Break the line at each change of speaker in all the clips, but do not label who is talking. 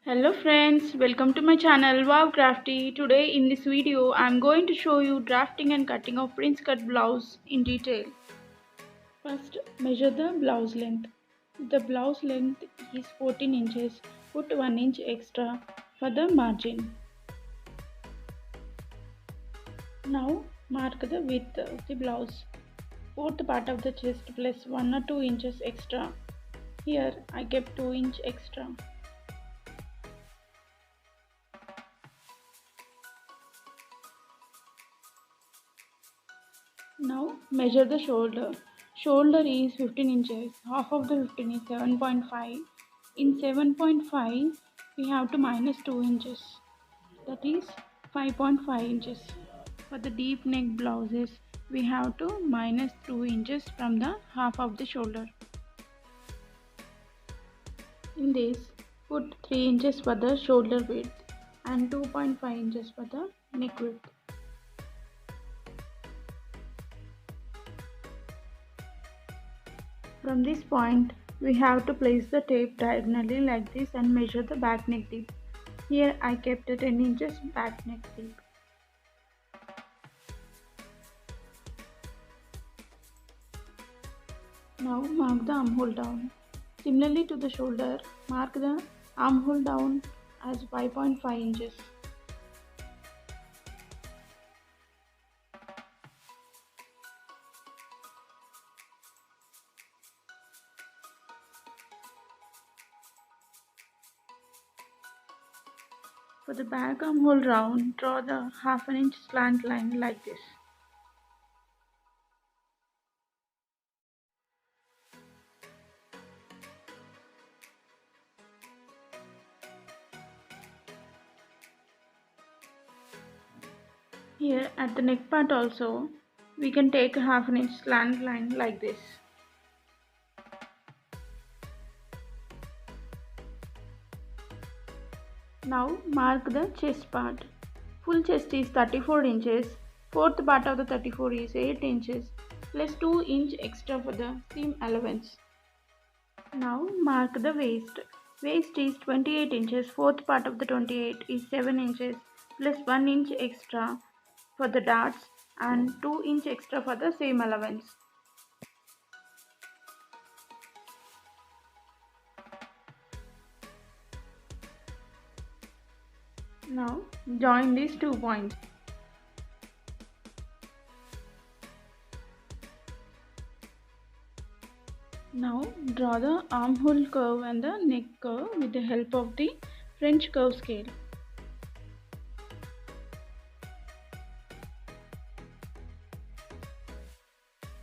Hello friends, welcome to my channel Wow Crafty. Today in this video I am going to show you drafting and cutting of prince cut blouse in detail. First measure the blouse length. The blouse length is 14 inches. Put 1 inch extra for the margin. Now mark the width of the blouse. Fourth part of the chest plus 1 or 2 inches extra. Here I kept 2 inch extra. Now measure the shoulder. Shoulder is 15 inches. Half of the 15 is 7.5. In 7.5 we have to minus 2 inches. That is 5.5 inches. For the deep neck blouses we have to minus 2 inches from the half of the shoulder. In this put 3 inches for the shoulder width and 2.5 inches for the neck width. From this point, we have to place the tape diagonally like this and measure the back neck deep. Here I kept a 10 inches back neck deep. Now mark the armhole down. Similarly to the shoulder, mark the armhole down as 5.5 inches. For the back armhole round, draw the half an inch slant line like this. Here at the neck part also, we can take a half an inch slant line like this. Now mark the chest part. Full chest is 34 inches. Fourth part of the 34 is 8 inches plus 2 inch extra for the seam allowance. Now mark the waist. Waist is 28 inches. Fourth part of the 28 is 7 inches plus 1 inch extra for the darts and 2 inch extra for the seam allowance. Now join these 2 points. Now draw the armhole curve and the neck curve with the help of the French curve scale.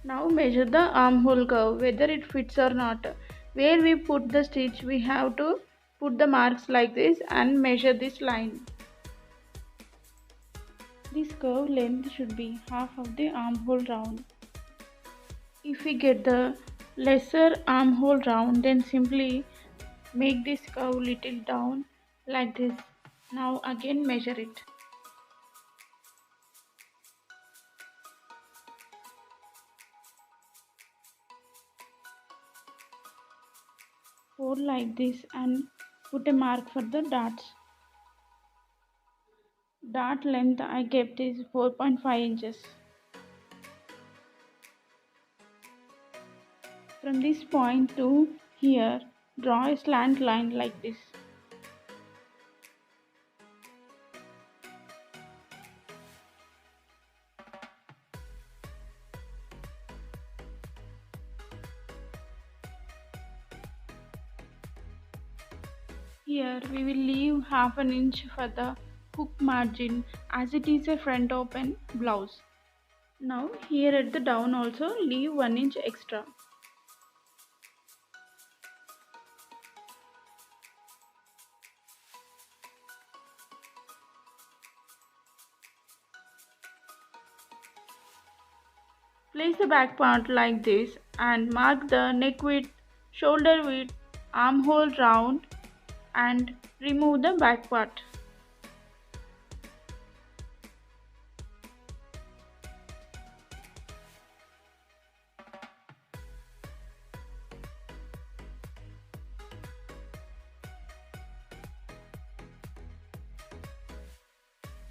Now measure the armhole curve whether it fits or not. Where we put the stitch we have to put the marks like this and measure this line. This curve length should be half of the armhole round. If we get the lesser armhole round, then simply make this curve little down like this. Now again measure it. Fold like this and put a mark for the darts. Dart length I kept is 4.5 inches. From this point to here, draw a slant line like this. Here we will leave half an inch for the hook margin as it is a front open blouse. Now here at the down also leave 1 inch extra. Place the back part like this and mark the neck width, shoulder width, armhole round and remove the back part.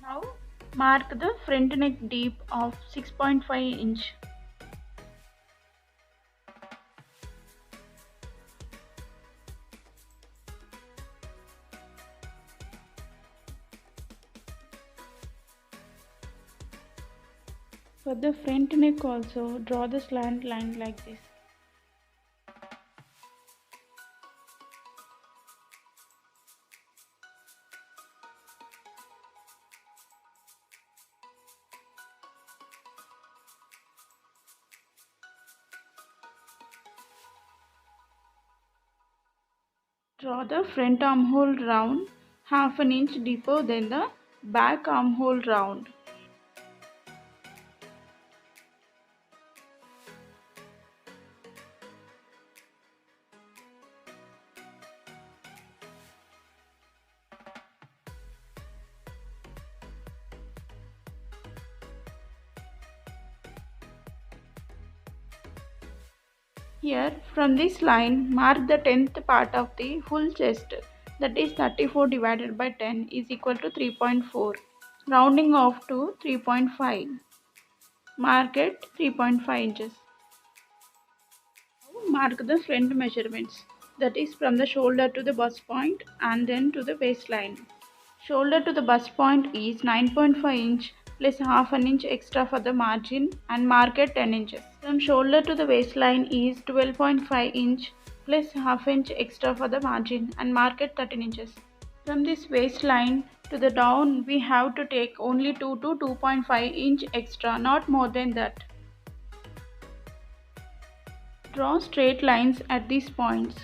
Now mark the front neck deep of 6.5 inch. For the front neck also, draw the slant line like this. Draw the front armhole round half an inch deeper than the back armhole round. Here, from this line, mark the 10th part of the full chest, that is 34 divided by 10 is equal to 3.4. Rounding off to 3.5. Mark at 3.5 inches. Now mark the front measurements, that is from the shoulder to the bust point and then to the waistline. Shoulder to the bust point is 9.5 inch plus half an inch extra for the margin and mark at 10 inches. From shoulder to the waistline is 12.5 inch plus half inch extra for the margin and mark at 13 inches. From this waistline to the down we have to take only 2 to 2.5 inch extra, not more than that. Draw straight lines at these points.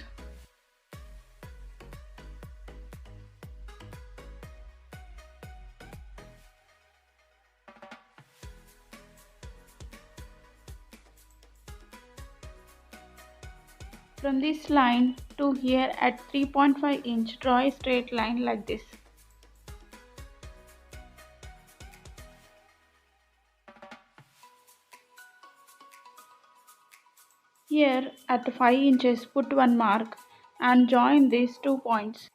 From this line to here at 3.5 inch, draw a straight line like this. Here at 5 inches, put one mark and join these 2 points.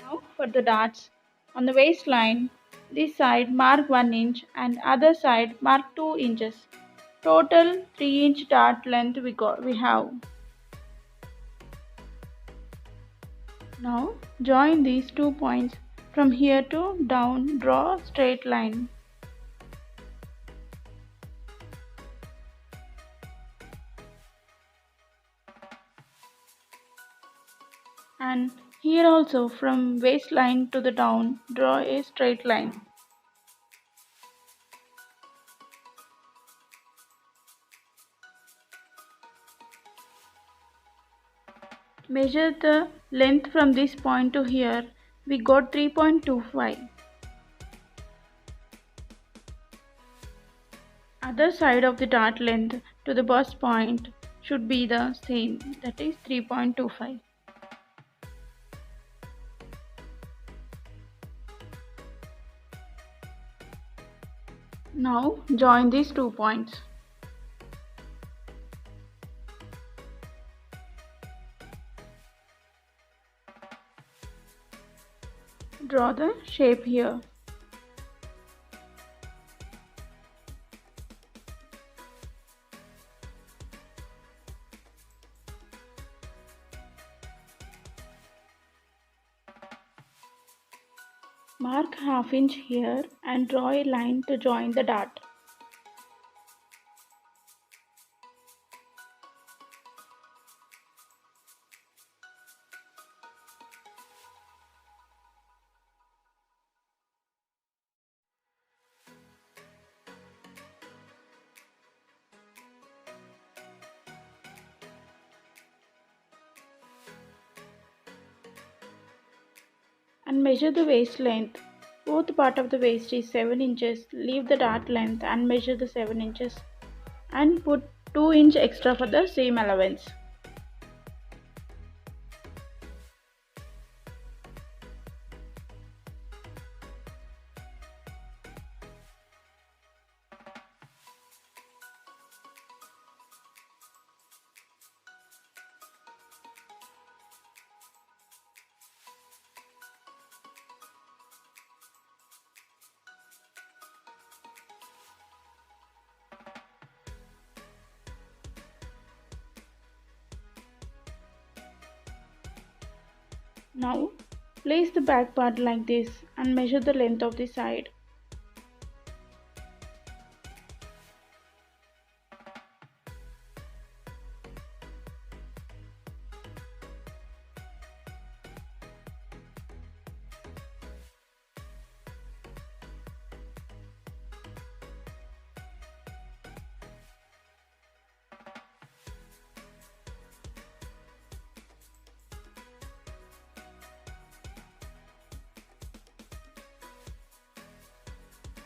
Now for the darts. On the waistline, this side mark 1 inch and other side mark 2 inches. Total 3 inch dart length we have. Now join these 2 points. From here to down, draw a straight line. And here also from waistline to the down, draw a straight line. Measure the length from this point to here. We got 3.25. Other side of the dart length to the bust point should be the same, that is 3.25. Now join these 2 points. Draw the shape here. Mark half inch here and draw a line to join the dart. And measure the waist length. Both part of the waist is 7 inches. Leave the dart length and measure the 7 inches and put 2 inch extra for the seam allowance. Now place the back part like this and measure the length of the side.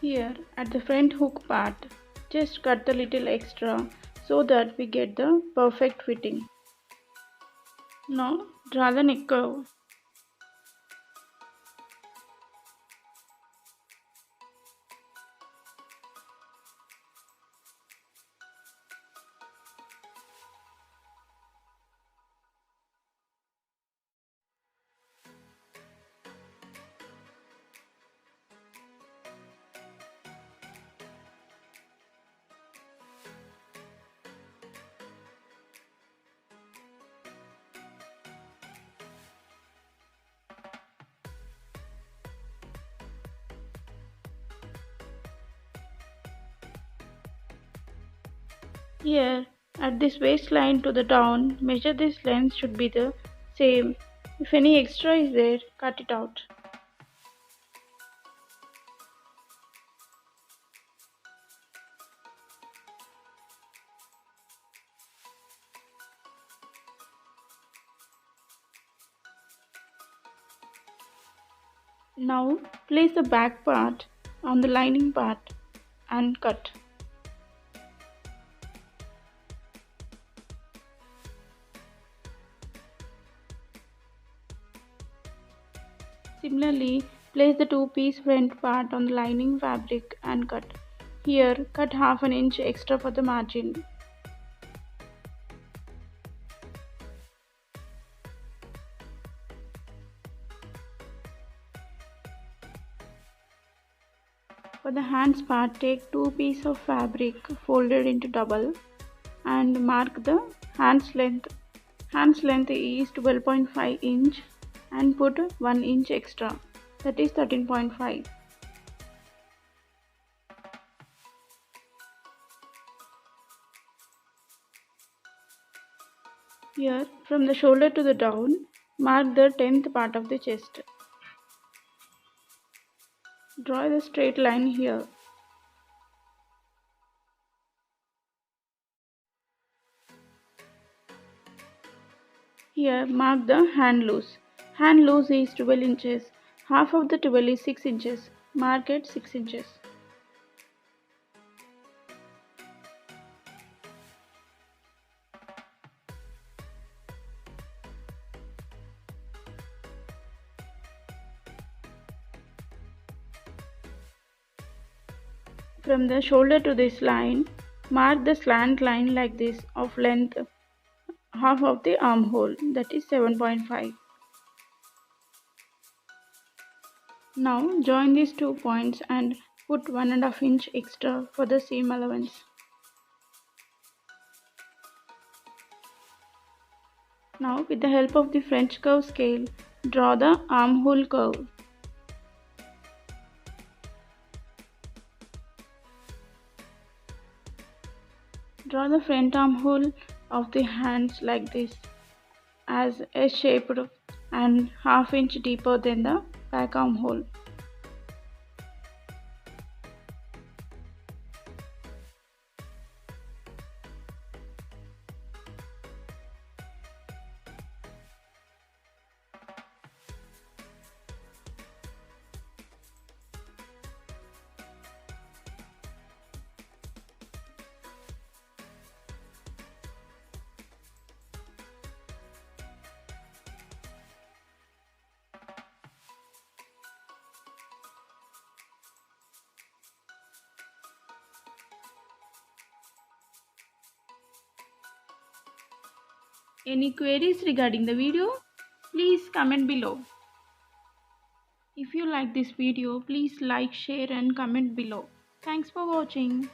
Here at the front hook part, just cut the little extra so that we get the perfect fitting. Now draw the neck curve. Here at this waistline to the down, measure this length should be the same. If any extra is there, cut it out. Now place the back part on the lining part and cut. Similarly, place the two-piece front part on the lining fabric and cut. Here, cut half an inch extra for the margin. For the hands part, take two pieces of fabric folded into double and mark the hands length. Hands length is 12.5 inch and put 1 inch extra, that is 13.5. Here, from the shoulder to the down, mark the 10th part of the chest. Draw the straight line here. Here, mark the hand loose. Hand loose is 12 inches. Half of the 12 is 6 inches. Mark it 6 inches. From the shoulder to this line, mark the slant line like this of length half of the armhole, that is 7.5. Now join these 2 points and put 1.5 inch extra for the seam allowance. Now with the help of the French curve scale, draw the armhole curve. Draw the front armhole of the hands like this, as S-shaped and half inch deeper than the back armhole. Any queries regarding the video? Please comment below. If you like this video, please like, share and comment below. Thanks for watching.